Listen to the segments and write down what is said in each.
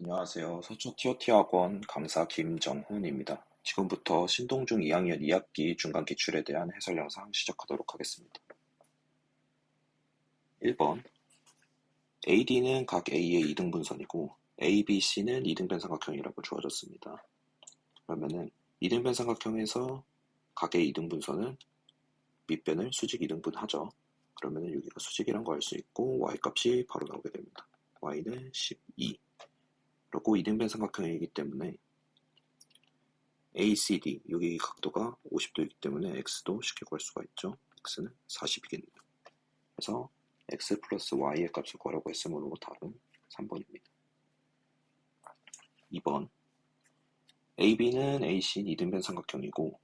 안녕하세요. 서초 TOT 학원 강사 김정훈입니다. 지금부터 신동중 2학년 2학기 중간 기출에 대한 해설 영상 시작하도록 하겠습니다. 1번 AD는 각 A의 이등분선이고 A, B, C는 이등변 삼각형이라고 주어졌습니다. 그러면은 이등변 삼각형에서 각의 이등분선은 밑변을 수직 이등분하죠. 그러면은 여기가 수직이란 거 알 수 있고 Y값이 바로 나오게 됩니다. Y는 12. 그리고 이등변 삼각형이기 때문에 ACD, 여기 각도가 50도이기 때문에 X도 쉽게 구할 수가 있죠. X는 40이겠네요. 그래서 X 플러스 Y의 값을 구하라고 했으므로 답은 3번입니다. 2번 AB는 AC 이등변 삼각형이고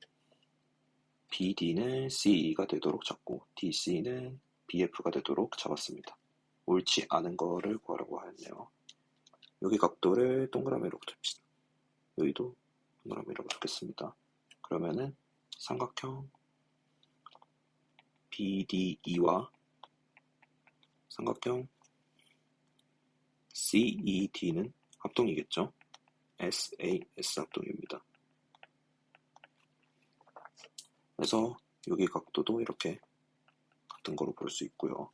BD는 CE가 되도록 잡고 DC는 BF가 되도록 잡았습니다. 옳지 않은 거를 구하라고 하였네요. 여기 각도를 동그라미로 둡시다. 여기도 동그라미로 두겠습니다. 그러면은 삼각형 BDE와 삼각형 CED는 합동이겠죠? SAS 합동입니다. 그래서 여기 각도도 이렇게 같은 거로 볼 수 있고요.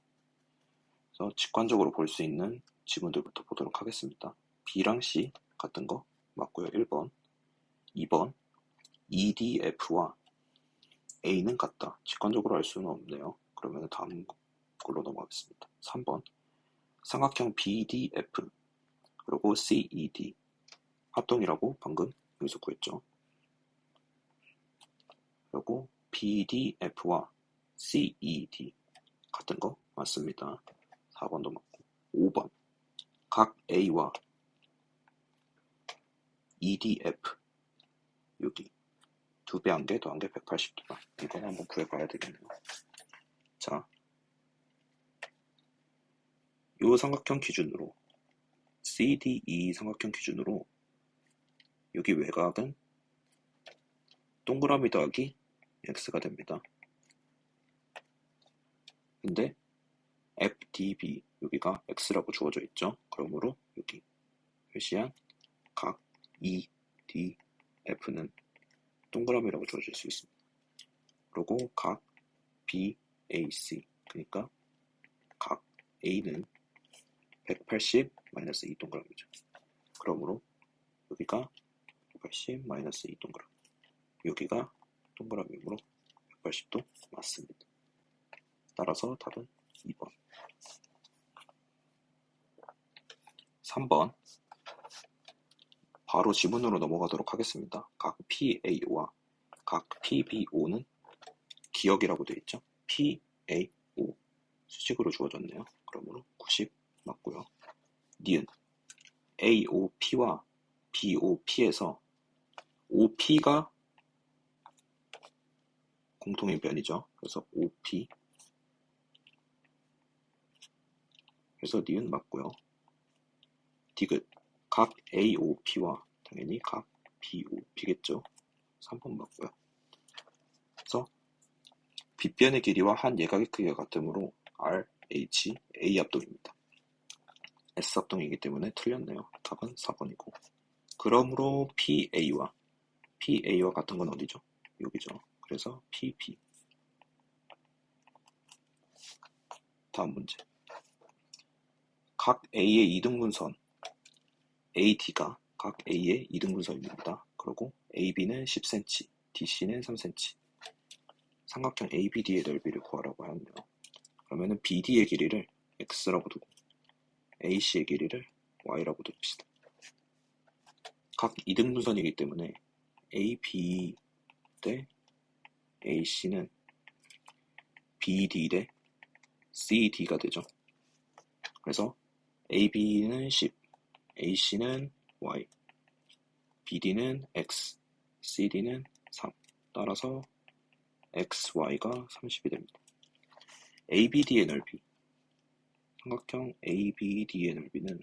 그래서 직관적으로 볼 수 있는 지문들부터 보도록 하겠습니다. B랑 C 같은 거 맞고요. 1번. 2번 EDF와 A는 같다. 직관적으로 알 수는 없네요. 그러면 다음 걸로 넘어가겠습니다. 3번 삼각형 BDF 그리고 CED 합동이라고 방금 여기서 구했죠. 그리고 BDF와 CED 같은 거 맞습니다. 4번도 맞고 5번 각 A와 EDF 여기 2배 한 개 더한 게 180도다. 이건 한번 구해봐야 되겠네요. 자, 이 삼각형 기준으로 CDE 삼각형 기준으로 여기 외곽은 동그라미 더하기 X가 됩니다. 근데 FDB 여기가 X라고 주어져 있죠. 그러므로 여기 표시한 각 EDF는 동그라미라고 주어질 수 있습니다. 그리고 각 BAC 그러니까 각 A는 180-2 동그라미죠. 그러므로 여기가 180-2 동그라미 여기가 동그라미므로 180도 맞습니다. 따라서 답은 2번. 3번 바로 지문으로 넘어가도록 하겠습니다. 각 PA와 각 PBO는 기역이라고 되어 있죠. PAO 수직으로 주어졌네요. 그러므로 90 맞고요. 니은 AOP와 BOP에서 OP가 공통의 변이죠. 그래서 OP 그래서 니은 맞고요. 디귿 각 AOP와 당연히 각 BOP겠죠. 3번 맞고요. 그래서 빗변의 길이와 한 예각의 크기가 같으므로 RH, A 합동입니다. S 합동이기 때문에 틀렸네요. 답은 4번이고. 그러므로 PA와 같은 건 어디죠? 여기죠. 그래서 PP. 다음 문제. 각 A의 이등분선 AD가 각 A의 이등분선입니다. 그리고 AB는 10cm, DC는 3cm. 삼각형 ABD의 넓이를 구하라고 하는데요. 그러면은 BD의 길이를 X라고 두고 AC의 길이를 Y라고 둡시다. 각 이등분선이기 때문에 AB 대 AC는 BD 대 CD가 되죠. 그래서 AB는 10, AC는 Y, BD는 X, CD는 3. 따라서 XY가 30이 됩니다. ABD의 넓이 삼각형 ABD의 넓이는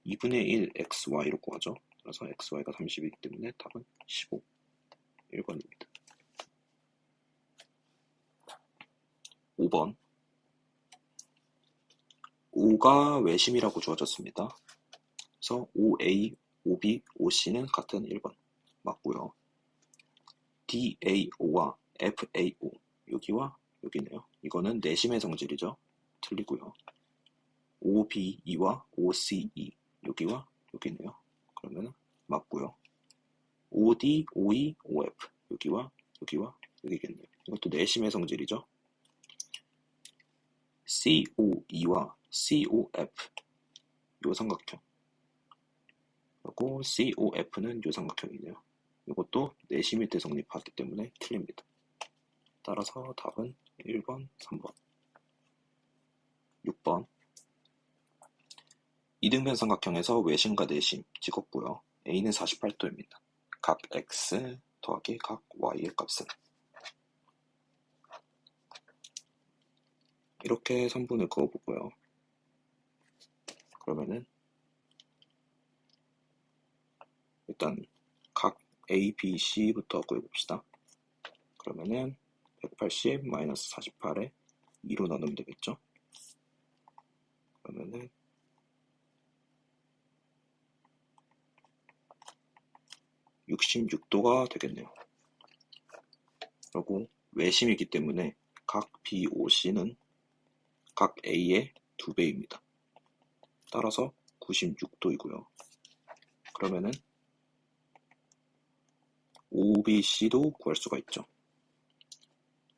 2분의 1 XY로 구하죠. 그래서 XY가 30이기 때문에 답은 15, 1번입니다. 5번 5가 외심이라고 주어졌습니다. 그래서 OA, OB, OC는 같은 1번 맞고요. DAO와 FAO 여기와 여기네요. 이거는 내심의 성질이죠. 틀리고요. OBE와 OCE 여기와 여기네요. 그러면 맞고요. OD, OE, OF 여기와 여기와 여기겠네요. 이것도 내심의 성질이죠. COE와 COF 요 삼각형 그리고 COF는 요 삼각형이네요. 이것도 내심 밑에 성립하기 때문에 틀립니다. 따라서 답은 1번, 3번. 6번. 이등변 삼각형에서 외심과 내심 찍었고요. A는 48도입니다. 각 X 더하기 각 Y의 값은 이렇게 선분을 그어보고요. 그러면은 일단 각 A, B, C부터 구해봅시다. 그러면은 180 48에 2로 나누면 되겠죠? 그러면은 66도가 되겠네요. 그리고 외심이기 때문에 각 B, O, C는 각 A의 2배입니다. 따라서 96도이고요. 그러면은 OBC도 구할 수가 있죠.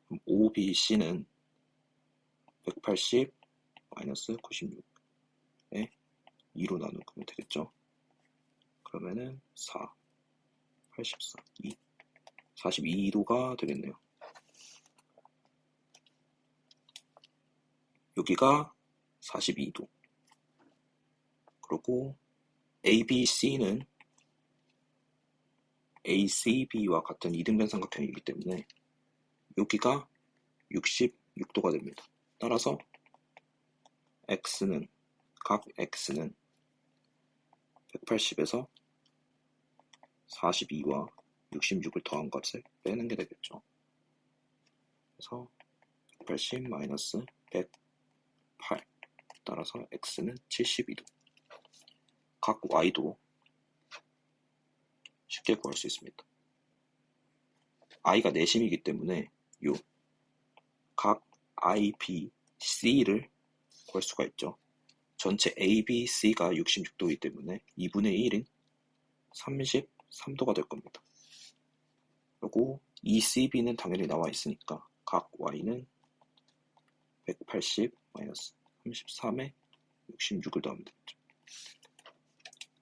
그럼 OBC는 180 96에 2로 나누면 되겠죠. 그러면은 4, 84, 2, 42도가 되겠네요. 여기가 42도. 그리고 ABC는 ACB와 같은 이등변 삼각형이기 때문에 여기가 66도가 됩니다. 따라서 각 X는 180에서 42와 66을 더한 값을 빼는 게 되겠죠. 그래서 180 108 따라서 X는 72도. 각 Y도 쉽게 구할 수 있습니다. I가 내심이기 때문에 요 각 I, B, C를 구할 수가 있죠. 전체 A, B, C가 66도이기 때문에 2분의 1인 33도가 될 겁니다. 그리고 E, C, B는 당연히 나와 있으니까 각 Y는 180 33에 66을 더하면 되겠죠.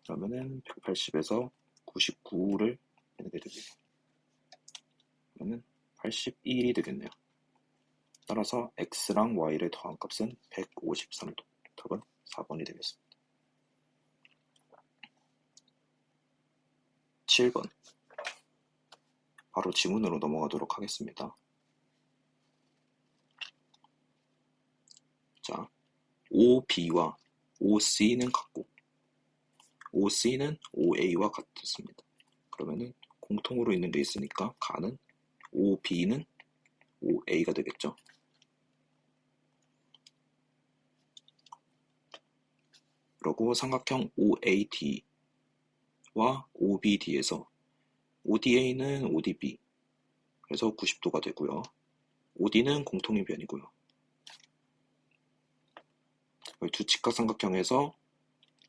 그러면은 180에서 99를 빼게 되겠네요. 그러면 81이 되겠네요. 따라서 X랑 Y를 더한 값은 153도. 답은 4번이 되겠습니다. 7번. 바로 지문으로 넘어가도록 하겠습니다. 자, OB와 OC는 같고 OC는 OA와 같습니다. 그러면은 공통으로 있는 게 있으니까 가는 OB는 OA가 되겠죠. 그리고 삼각형 OAD와 OBD에서 ODA는 ODB 그래서 90도가 되고요. OD는 공통인 변이고요. 두 직각삼각형에서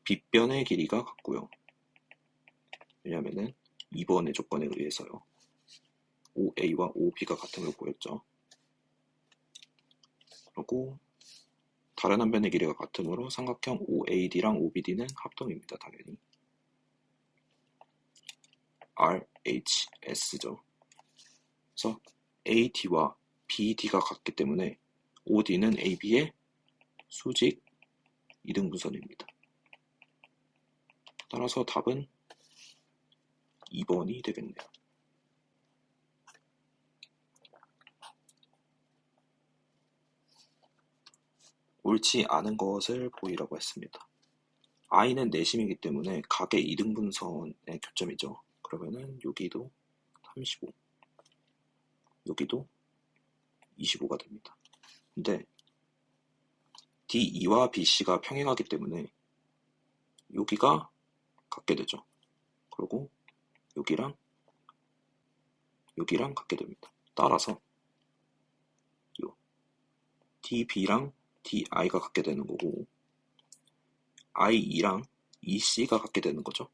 빗변의 길이가 같고요. 왜냐면은 2번의 조건에 의해서요. OA와 OB가 같은 걸 구했죠. 그리고 다른 한 변의 길이가 같으므로 삼각형 OAD랑 OBD는 합동입니다. 당연히. RHS죠. 그래서 AD와 BD가 같기 때문에 OD는 AB의 수직 이등분선입니다. 따라서 답은 2번이 되겠네요. 옳지 않은 것을 보이라고 했습니다. I는 내심이기 때문에 각의 이등분선의 교점이죠. 그러면은 여기도 35, 여기도 25가 됩니다. 근데 DE와 BC가 평행하기 때문에 여기가 같게 되죠. 그리고 여기랑 같게 됩니다. 따라서 요 DB랑 DI가 같게 되는 거고 IE랑 EC가 같게 되는 거죠.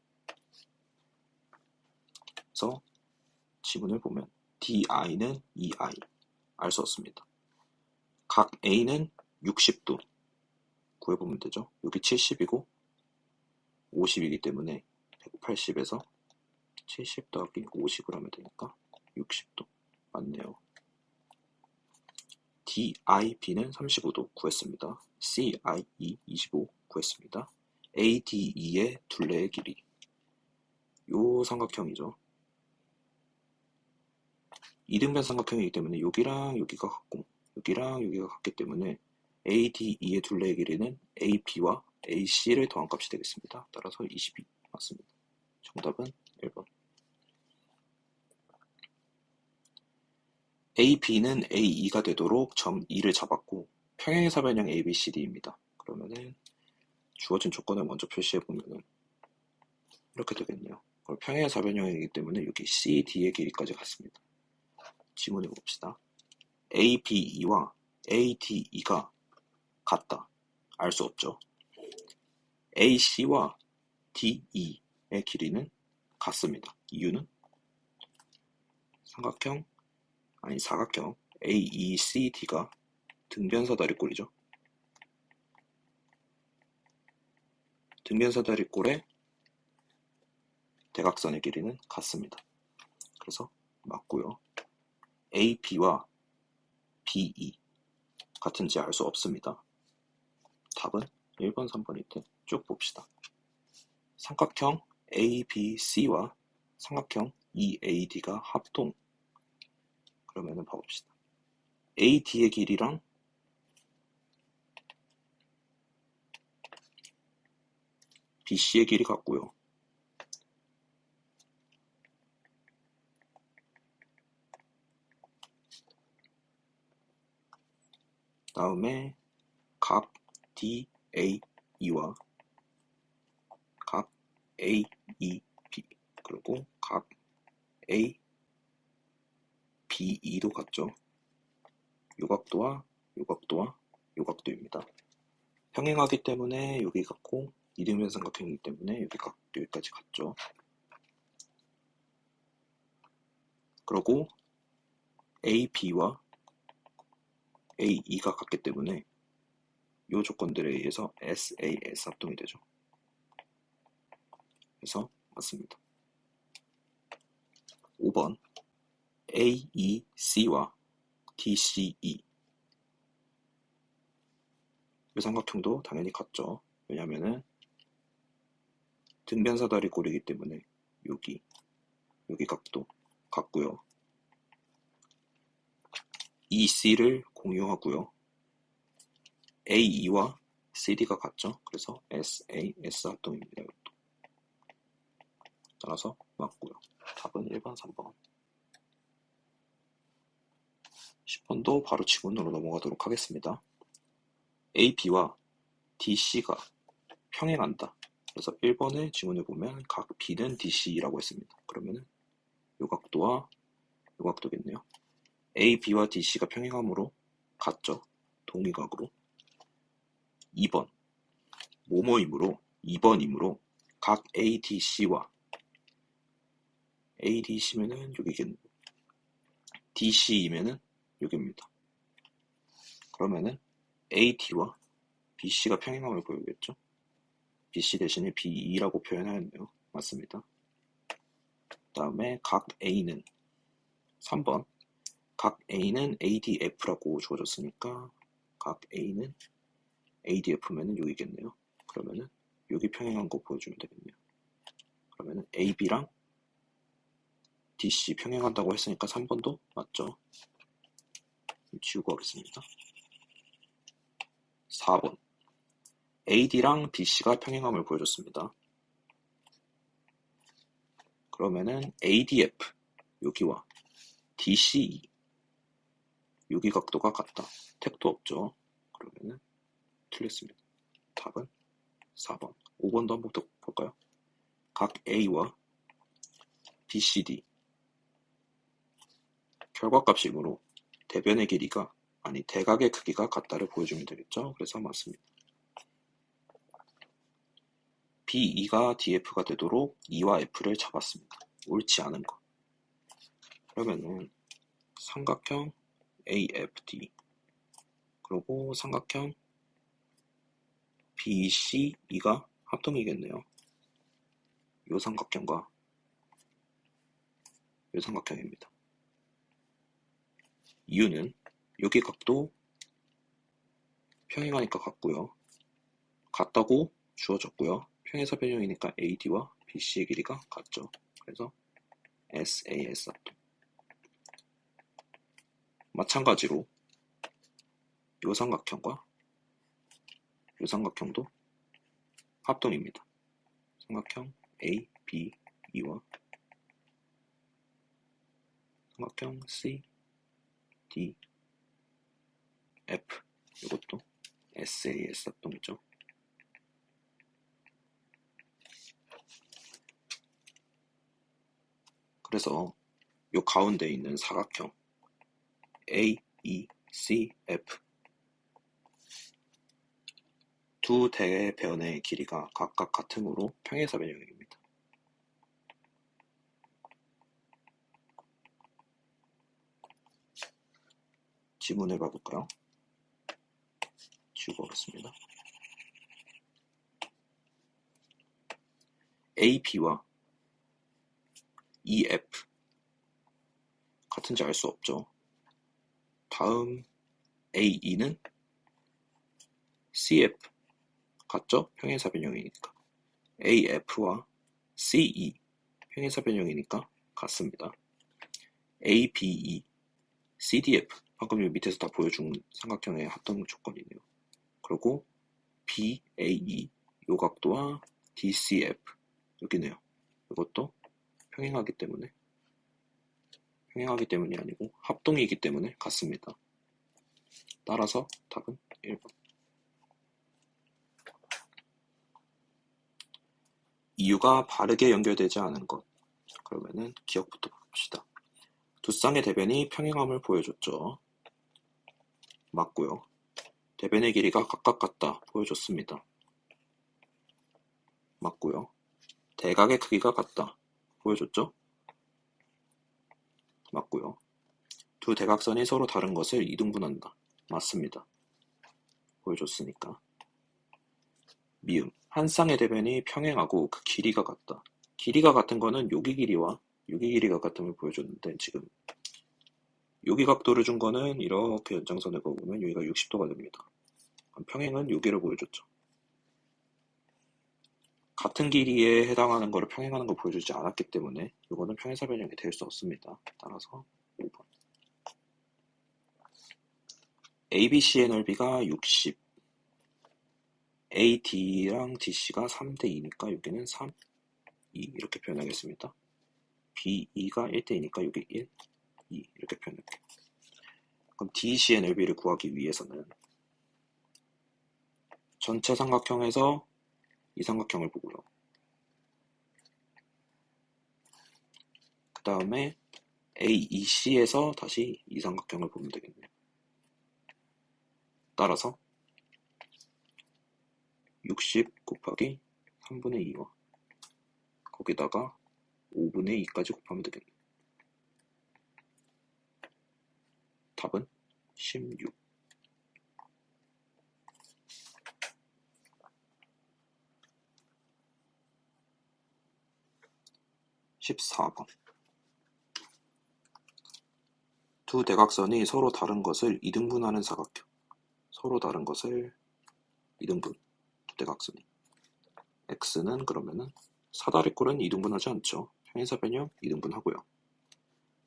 그래서 지문을 보면 DI는 EI 알 수 없습니다. 각 A는 60도 구해보면 되죠. 여기 70이고 50이기 때문에 180에서 70 더하기 50을 하면 되니까 60도 맞네요. DIB는 35도 구했습니다. CIE 25 구했습니다. ADE의 둘레의 길이 요 삼각형이죠. 이등변 삼각형이기 때문에 여기랑 여기가 같고 여기랑 여기가 같기 때문에 ADE의 둘레의 길이는 AB와 AC를 더한 값이 되겠습니다. 따라서 22 맞습니다. 정답은 1번. AB는 AE가 되도록 점 E를 잡았고 평행의 사변형 ABCD입니다. 그러면은 주어진 조건을 먼저 표시해보면은 이렇게 되겠네요. 그럼 평행의 사변형이기 때문에 여기 CD의 길이까지 같습니다. 지문해 봅시다. ABE와 ADE가 같다. 알 수 없죠. AC와 DE의 길이는 같습니다. 이유는 사각형 AECD가 등변사다리꼴이죠. 등변사다리꼴의 대각선의 길이는 같습니다. 그래서 맞고요. AB와 BE 같은지 알 수 없습니다. 답은 1번, 3번인데 쭉 봅시다. 삼각형 ABC와 삼각형 EAD가 합동. 그러면은 봐봅시다. AD의 길이랑 BC의 길이 같고요. 다음에 각 DAE와 각 AEB 그리고 각 ABE도 같죠. 요각도와 요각도와 요각도입니다. 평행하기 때문에 여기 같고 이등변 삼각형이기 때문에 여기까지 같죠. 그리고 AB와 AE가 같기 때문에 이 조건들에 의해서 SAS 합동이 되죠. 그래서 맞습니다. 5번 AEC와 DCE 이 삼각형도 당연히 같죠. 왜냐면은 등변사다리꼴이기 때문에 여기 각도 같고요. EC를 공유하고요. AE와 CD가 같죠. 그래서 SAS 합동입니다. 이것도. 따라서 맞고요. 답은 1번, 3번. 10번도 바로 지문으로 넘어가도록 하겠습니다. AB와 DC가 평행한다. 그래서 1번의 지문을 보면 각 B는 DC라고 했습니다. 그러면은 요 각도와 요 각도겠네요. AB와 DC가 평행하므로 같죠. 동의각으로. 2번 뭐뭐이므로 2번이므로 각 ADC와 ADC면은 여기겠네요. DC이면은 여기입니다. 그러면은 AD와 BC가 평행함을 보이겠죠. BC 대신에 BE라고 표현하였네요. 맞습니다. 다음에 각 A는 3번 각 A는 ADF라고 주어졌으니까 각 A는 ADF면은 여기겠네요. 그러면은 여기 평행한 거 보여주면 되겠네요. 그러면은 AB랑 DC 평행한다고 했으니까 3번도 맞죠? 지우고 하겠습니다. 4번 AD랑 BC가 평행함을 보여줬습니다. 그러면은 ADF 여기와 DCE 여기 각도가 같다. 택도 없죠. 그러면은 틀렸습니다. 답은 4번. 5번도 한번 더 볼까요? 각 A와 BCD 결과값이므로 대변의 길이가 아니 대각의 크기가 같다를 보여주면 되겠죠. 그래서 맞습니다. B2가 DF가 되도록 E와 F를 잡았습니다. 옳지 않은 거. 그러면은 삼각형 AFD 그리고 삼각형 BCE가 합동이겠네요. 요 삼각형과 요 삼각형입니다. 이유는 여기 각도 평행하니까 같고요. 같다고 주어졌고요. 평행사 변형이니까 AD와 BC의 길이가 같죠. 그래서 SAS 합동. 마찬가지로 요 삼각형과 요 삼각형도 합동입니다. 삼각형 A, B, E와 삼각형 C, D, F 이것도 SAS 합동이죠. 그래서 요 가운데 있는 사각형 A, E, C, F 두 대변의 길이가 각각 같으므로 평행사 변형입니다. 지문을 봐볼까요? 지우고 오겠습니다. AP와 EF 같은지 알 수 없죠. 다음 AE는 CF 같죠? 평행사 변형이니까. AF와 CE 평행사 변형이니까 같습니다. ABE, CDF 방금 여기 밑에서 다 보여준 삼각형의 합동 조건이네요. 그리고 BAE 요 각도와 DCF 여기네요. 이것도 평행하기 때문이 아니고 합동이기 때문에 같습니다. 따라서 답은 1번. 이유가 바르게 연결되지 않은 것. 그러면은 기억부터 봅시다. 두 쌍의 대변이 평행함을 보여줬죠. 맞고요. 대변의 길이가 각각 같다 보여줬습니다. 맞고요. 대각의 크기가 같다 보여줬죠. 맞고요. 두 대각선이 서로 다른 것을 이등분한다. 맞습니다. 보여줬으니까. 미음. 한 쌍의 대변이 평행하고 그 길이가 같다. 길이가 같은 거는 여기 길이와 여기 길이가 같음을 보여줬는데 지금 여기 각도를 준 거는 이렇게 연장선을 그어보면 여기가 60도가 됩니다. 평행은 여기를 보여줬죠. 같은 길이에 해당하는 거를 평행하는 걸 보여주지 않았기 때문에 이거는 평행사 변형이 될 수 없습니다. 따라서 5번. ABC의 넓이가 60, AD랑 DC가 3대2니까 여기는 3, 2 이렇게 표현하겠습니다. BE가 1대2니까 여기 1, 2 이렇게 표현할게요. 그럼 DC의 넓이를 구하기 위해서는 전체 삼각형에서 이 삼각형을 보고요. 그 다음에 AEC에서 다시 이 삼각형을 보면 되겠네요. 따라서 60 곱하기 3분의 2와 거기다가 5분의 2까지 곱하면 되겠네요. 답은 16. 14번. 두 대각선이 서로 다른 것을 이등분하는 사각형. 서로 다른 것을 이등분. 두 대각선이. X는 그러면은 사다리꼴은 이등분하지 않죠. 평행사 변형 이등분하고요.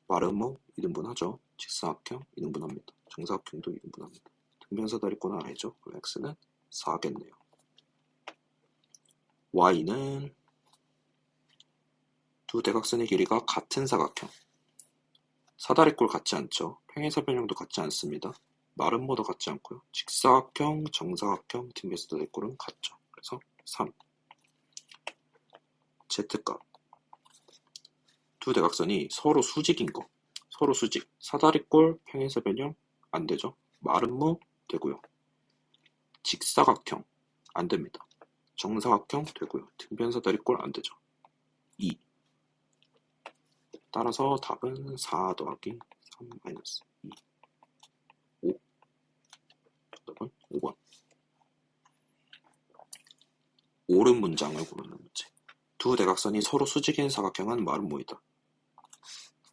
마름모 이등분하죠. 직사각형 이등분합니다. 정사각형도 이등분합니다. 등변사다리꼴은 아니죠. 그럼 X는 4겠네요. Y는 두 대각선의 길이가 같은 사각형. 사다리꼴 같지 않죠. 평행사 변형도 같지 않습니다. 마름모도 같지 않고요. 직사각형, 정사각형, 등변사다리꼴은 같죠. 그래서 3. Z값. 두 대각선이 서로 수직인 거. 서로 수직. 사다리꼴, 평행사변형 안 되죠. 마름모 되고요. 직사각형 안 됩니다. 정사각형 되고요. 등변사다리꼴 안 되죠. 2. 따라서 답은 4 더하기 3 마이너스 2. 5. 답은 5번. 옳은 문장을 고르는 문제. 두 대각선이 서로 수직인 사각형은 마름모이다.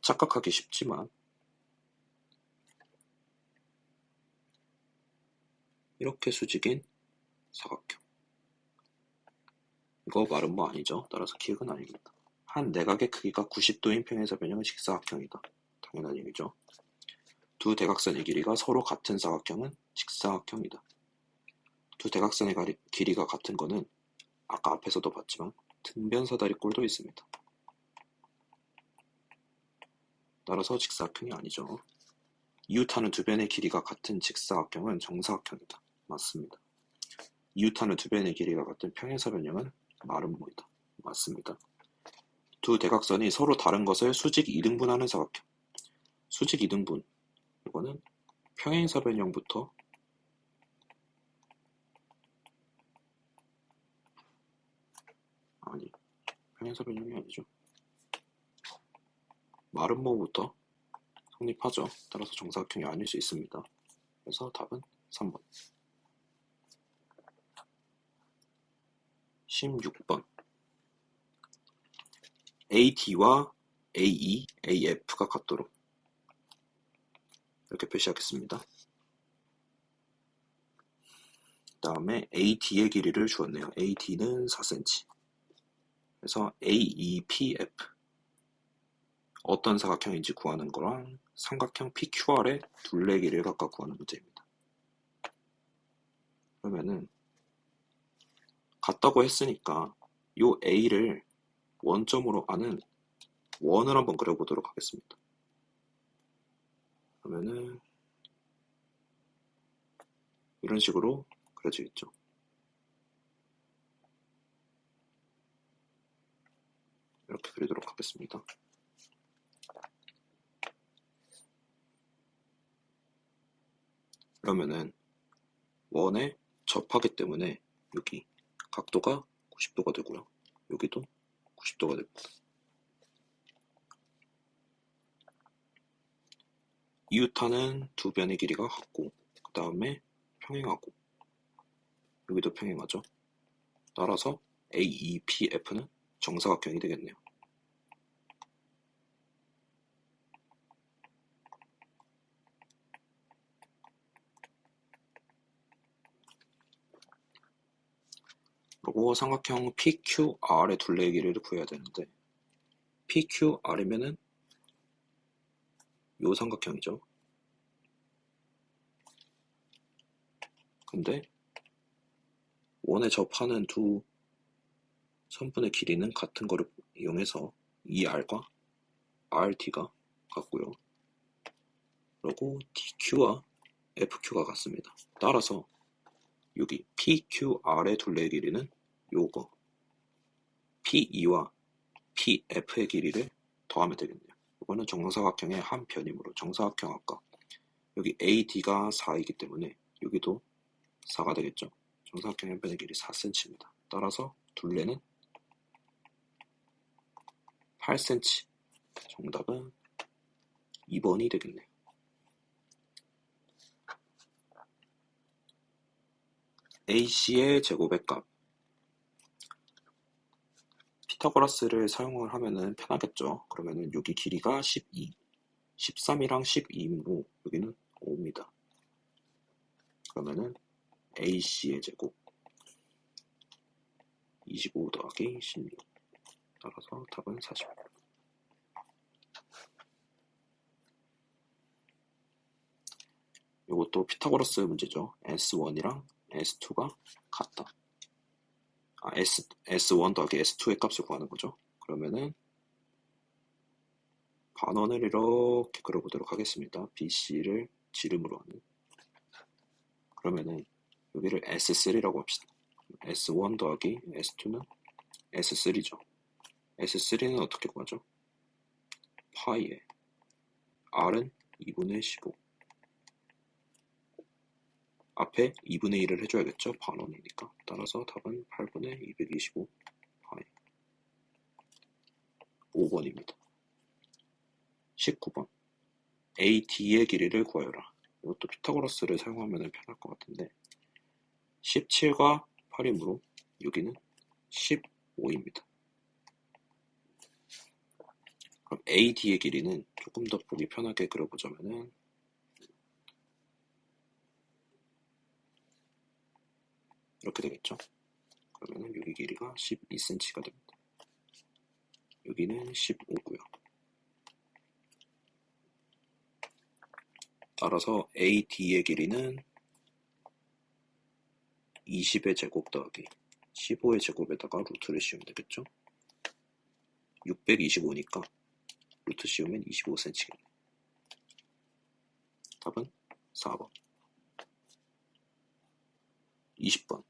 착각하기 쉽지만 이렇게 수직인 사각형. 이거 마름모 아니죠. 따라서 기억은 아닙니다. 한 내각의 크기가 90도인 평행사변형은 직사각형이다. 당연한 얘기죠. 두 대각선의 길이가 서로 같은 사각형은 직사각형이다. 두 대각선의 길이가 같은 거는 아까 앞에서도 봤지만 등변사다리꼴도 있습니다. 따라서 직사각형이 아니죠. 이웃하는 두 변의 길이가 같은 직사각형은 정사각형이다. 맞습니다. 이웃하는 두 변의 길이가 같은 평행사변형은 마름모이다. 맞습니다. 두 대각선이 서로 다른 것을 수직 이등분하는 사각형. 수직 이등분. 이거는 평행사변형부터 아니, 평행사변형이 아니죠. 마름모부터 성립하죠. 따라서 정사각형이 아닐 수 있습니다. 그래서 답은 3번. 16번. AD와 AE, AF가 같도록 이렇게 표시하겠습니다. 다음에 AD의 길이를 주었네요. AD는 4cm. 그래서 AEPF 어떤 사각형인지 구하는 거랑 삼각형 PQR의 둘레 길이를 각각 구하는 문제입니다. 그러면은 같다고 했으니까 요 A를 원점으로 아는 원을 한번 그려보도록 하겠습니다. 그러면은 이런 식으로 그려지겠죠. 이렇게 그리도록 하겠습니다. 그러면은 원에 접하기 때문에 여기 각도가 90도가 되고요. 여기도 90도가 됩니다. 이웃하는 두 변의 길이가 같고 그 다음에 평행하고 여기도 평행하죠. 따라서 AEPF는 정사각형이 되겠네요. 그리고 삼각형 PQR의 둘레의 길이를 구해야 되는데 PQR이면은 요 삼각형이죠. 근데 원에 접하는 두 선분의 길이는 같은 거를 이용해서 ER과 RT가 같고요. 그리고 DQ와 FQ가 같습니다. 따라서 여기 PQR의 둘레의 길이는 요거 PE와 PF의 길이를 더하면 되겠네요. 이거는 정사각형의 한 변이므로 정사각형 아까 여기 AD가 4이기 때문에 여기도 4가 되겠죠. 정사각형 한 변의 길이 4cm입니다. 따라서 둘레는 8cm. 정답은 2번이 되겠네요. AC의 제곱의 값. 피타고라스를 사용을 하면은 편하겠죠. 그러면은 여기 길이가 12, 13이랑 12이므로 여기는 5입니다. 그러면은 AC의 제곱 25 더하기 16. 따라서 답은 40. 이것도 피타고라스 문제죠. S1이랑 S2가 같다. S1 더하기 S2의 값을 구하는 거죠. 그러면은 반원을 이렇게 그려보도록 하겠습니다. BC를 지름으로 하는. 그러면은 여기를 S3라고 합시다. S1 더하기 S2는 S3죠. S3는 어떻게 구하죠? 파이에 R은 2분의 15. 앞에 2분의 1을 해줘야겠죠? 반원이니까. 따라서 답은 8분의 225 파이. 5번입니다. 19번. AD의 길이를 구하여라. 이것도 피타고라스를 사용하면 편할 것 같은데 17과 8이므로 여기는 15입니다. 그럼 AD의 길이는 조금 더 보기 편하게 그려보자면은 이렇게 되겠죠? 그러면은 여기 길이가 12cm가 됩니다. 여기는 15고요. 따라서 AD의 길이는 20의 제곱 더하기 15의 제곱에다가 루트를 씌우면 되겠죠? 625니까 루트 씌우면 25cm겠네요. 답은 4번. 20번.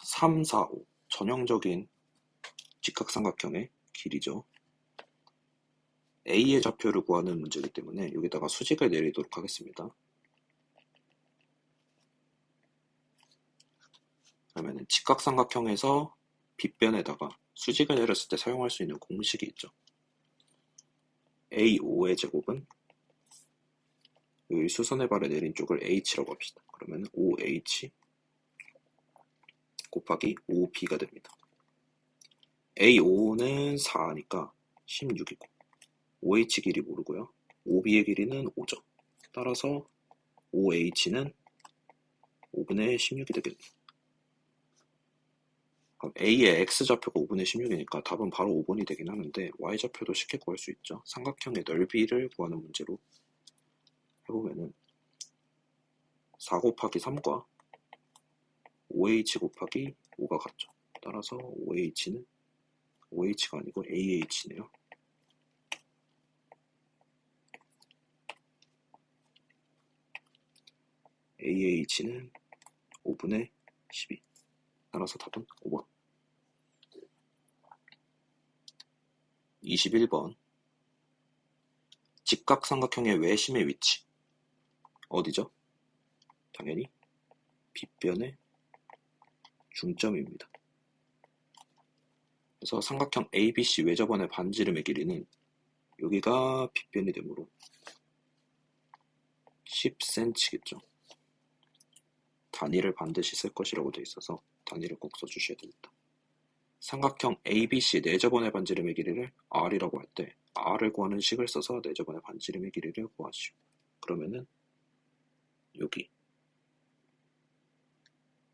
3, 4, 5. 전형적인 직각삼각형의 길이죠. A의 좌표를 구하는 문제이기 때문에 여기다가 수직을 내리도록 하겠습니다. 그러면 직각삼각형에서 빗변에다가 수직을 내렸을 때 사용할 수 있는 공식이 있죠. A5의 제곱은 여기 수선의 발에 내린 쪽을 H라고 합시다. 그러면 5H 곱하기 5B가 됩니다. A5는 4니까 16이고 5H 길이 모르고요. 5B의 길이는 5죠. 따라서 5H는 5분의 16이 되겠네요. 그럼 A의 X좌표가 5분의 16이니까 답은 바로 5번이 되긴 하는데 Y좌표도 쉽게 구할 수 있죠. 삼각형의 넓이를 구하는 문제로 해보면은 4 곱하기 3과 5H 곱하기 5가 같죠. 따라서 5H는 5H가 아니고 AH네요. AH는 5분의 12. 따라서 답은 5번. 21번. 직각삼각형의 외심의 위치. 어디죠? 당연히 빗변의 중점입니다. 그래서 삼각형 ABC 외접원의 반지름의 길이는 여기가 빗변이 되므로 10cm겠죠. 단위를 반드시 쓸 것이라고 되어 있어서 단위를 꼭 써주셔야 됩니다. 삼각형 ABC 내접원의 반지름의 길이를 R이라고 할 때 R을 구하는 식을 써서 내접원의 반지름의 길이를 구하시오. 그러면은 여기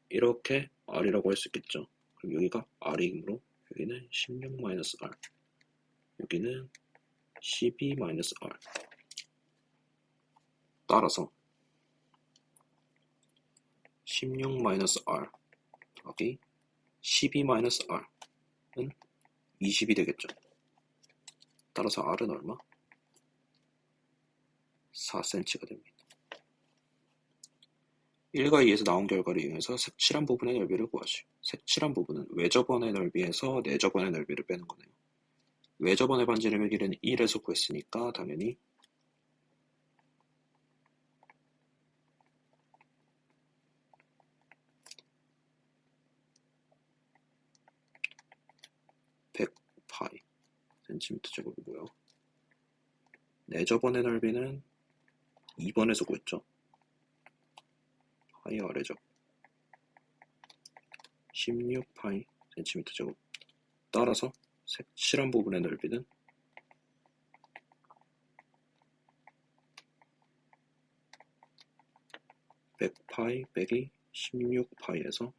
이렇게 R이라고 할 수 있겠죠. 그럼 여기가 R이므로 여기는 16-R, 여기는 12-R. 따라서 16-R 더하기 12-R은 20이 되겠죠. 따라서 R은 얼마? 4cm가 됩니다. 1과 2에서 나온 결과를 이용해서 색칠한 부분의 넓이를 구하시오. 색칠한 부분은 외접원의 넓이에서 내접원의 넓이를 빼는 거네요. 외접원의 반지름의 길이는 1에서 구했으니까 당연히 100파이 센티미터 제곱이고요. 내접원의 넓이는 2번에서 구했죠. 파이 아래죠. 16파이 센티미터 제곱. 따라서 색칠한 부분의 넓이는 100파이 빼기 16파이에서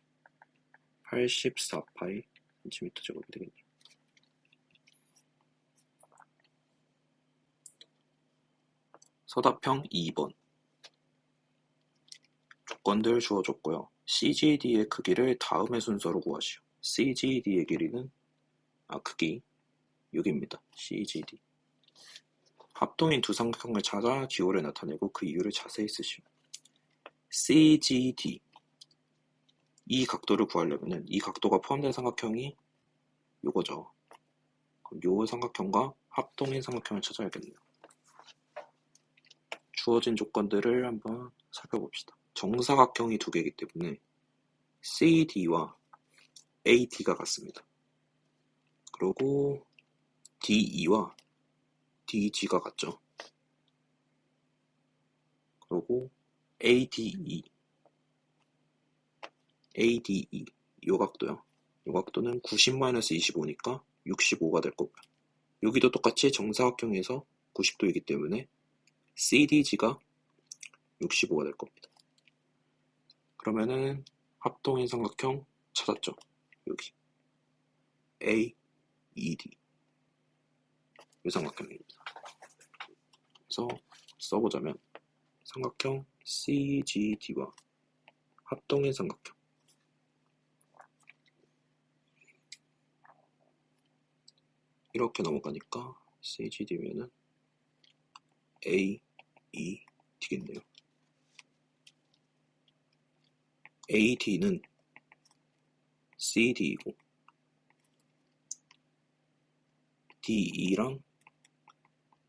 84파이 센티미터 제곱이 되겠네요. 서답형 2번. 조건들 주어졌고요. CGD의 크기를 다음의 순서로 구하시오. CGD의 길이는 크기 6입니다. CGD. 합동인 두 삼각형을 찾아 기호를 나타내고 그 이유를 자세히 쓰시오. CGD. 이 각도를 구하려면 이 각도가 포함된 삼각형이 요거죠. 그럼 요 삼각형과 합동인 삼각형을 찾아야겠네요. 주어진 조건들을 한번 살펴봅시다. 정사각형이 두 개이기 때문에 CD와 AD가 같습니다. 그리고 DE와 DG가 같죠. 그리고 ADE 요 각도요. 요 각도는 90-25니까 65가 될 거고요. 여기도 똑같이 정사각형에서 90도이기 때문에 CDG가 65가 될 겁니다. 그러면은 합동인 삼각형 찾았죠. 여기 AED 이 삼각형입니다. 그래서 써보자면 삼각형 CGD와 합동인 삼각형 이렇게 넘어가니까 CGD면은 AED겠네요. AD는 CD이고 DE랑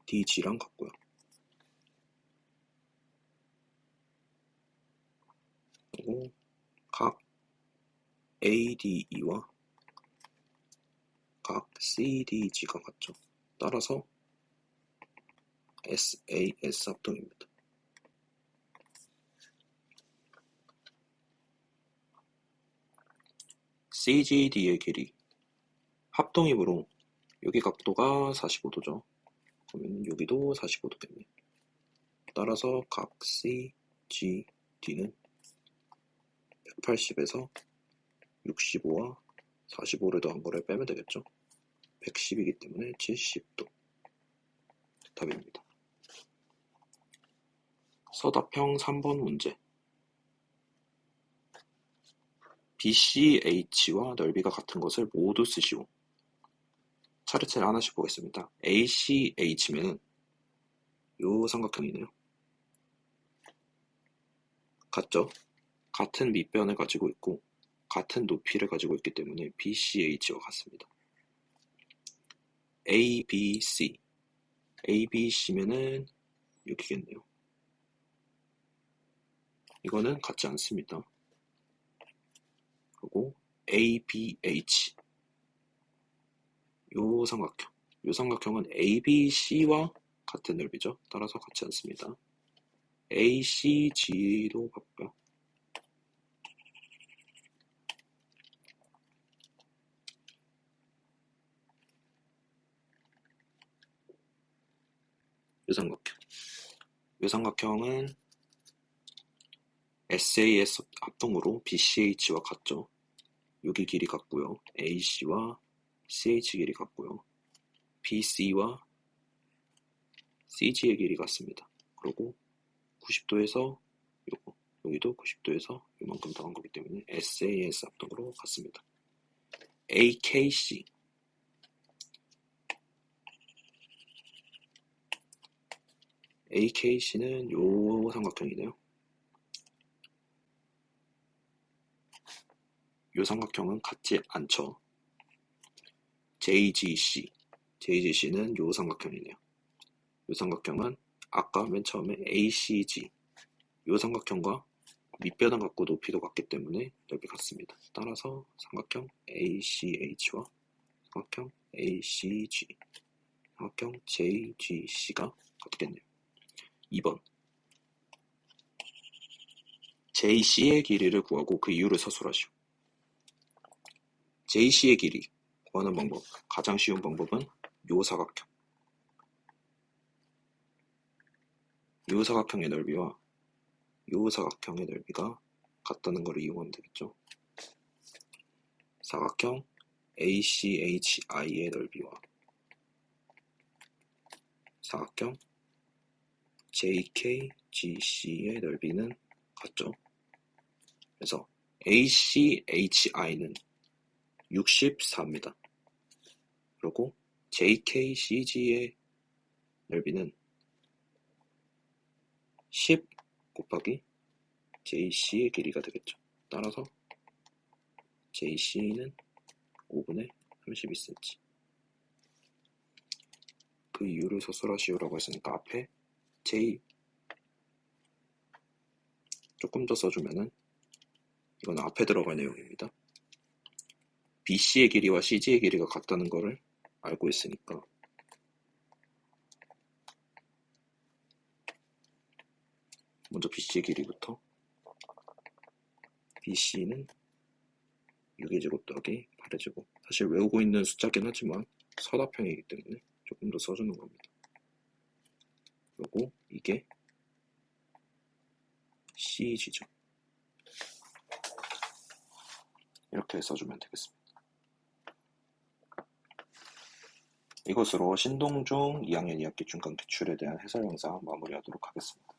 DG랑 같고요. 그리고 각 ADE와 각 CDG가 같죠. 따라서 SAS 합동입니다. CGD의 길이 합동입으로 여기 각도가 45도죠. 그러면 여기도 45도겠네. 따라서 각 CGD는 180에서 65와 45를 더한 거를 빼면 되겠죠. 110이기 때문에 70도. 답입니다. 서답형 3번 문제. BCH와 넓이가 같은 것을 모두 쓰시오. 차례차례 하나씩 보겠습니다. ACH면은 요 삼각형이네요. 같죠? 같은 밑변을 가지고 있고 같은 높이를 가지고 있기 때문에 BCH와 같습니다. ABC ABC면은 여기겠네요. 이거는 같지 않습니다. 그리고 ABH 요 삼각형은 ABC와 같은 넓이죠. 따라서 같지 않습니다. ACG도 같고요. 요 삼각형은 SAS 합동으로 BCH와 같죠. 여기 길이 같고요. AC와 CH 길이 같고요. BC와 CG의 길이 같습니다. 그리고 90도에서 요거, 여기도 90도에서 요만큼 더한 거기 때문에 SAS 합동으로 같습니다. AKC는 요 삼각형이네요. 요 삼각형은 같지 않죠. JGC는 요 삼각형이네요. 요 삼각형은 아까 맨 처음에 ACG 요 삼각형과 밑변을 갖고 높이도 같기 때문에 넓이 같습니다. 따라서 삼각형 ACH와 삼각형 ACG, 삼각형 JGC가 같겠네요. 2번 JC의 길이를 구하고 그 이유를 서술하시오. JC의 길이 구하는 방법, 가장 쉬운 방법은 요 사각형의 넓이와 요 사각형의 넓이가 같다는 것을 이용하면 되겠죠. 사각형 ACHI의 넓이와 사각형 JKGC의 넓이는 같죠. 그래서 ACHI는 64입니다. 그리고 JKCG의 넓이는 10 곱하기 JC의 길이가 되겠죠. 따라서 JC는 5분의 32cm. 그 이유를 서술하시오라고 했으니까 앞에 J 조금 더 써주면은 이건 앞에 들어갈 내용입니다. BC의 길이와 CG의 길이가 같다는 거를 알고 있으니까 먼저 BC의 길이부터 BC는 6의 제곱 더하기 8의 제곱. 사실 외우고 있는 숫자긴 하지만 서답형이기 때문에 조금 더 써주는 겁니다. 그리고 이게 CG죠. 이렇게 써주면 되겠습니다. 이것으로 신동중 2학년 2학기 중간 기출에 대한 해설 영상 마무리하도록 하겠습니다.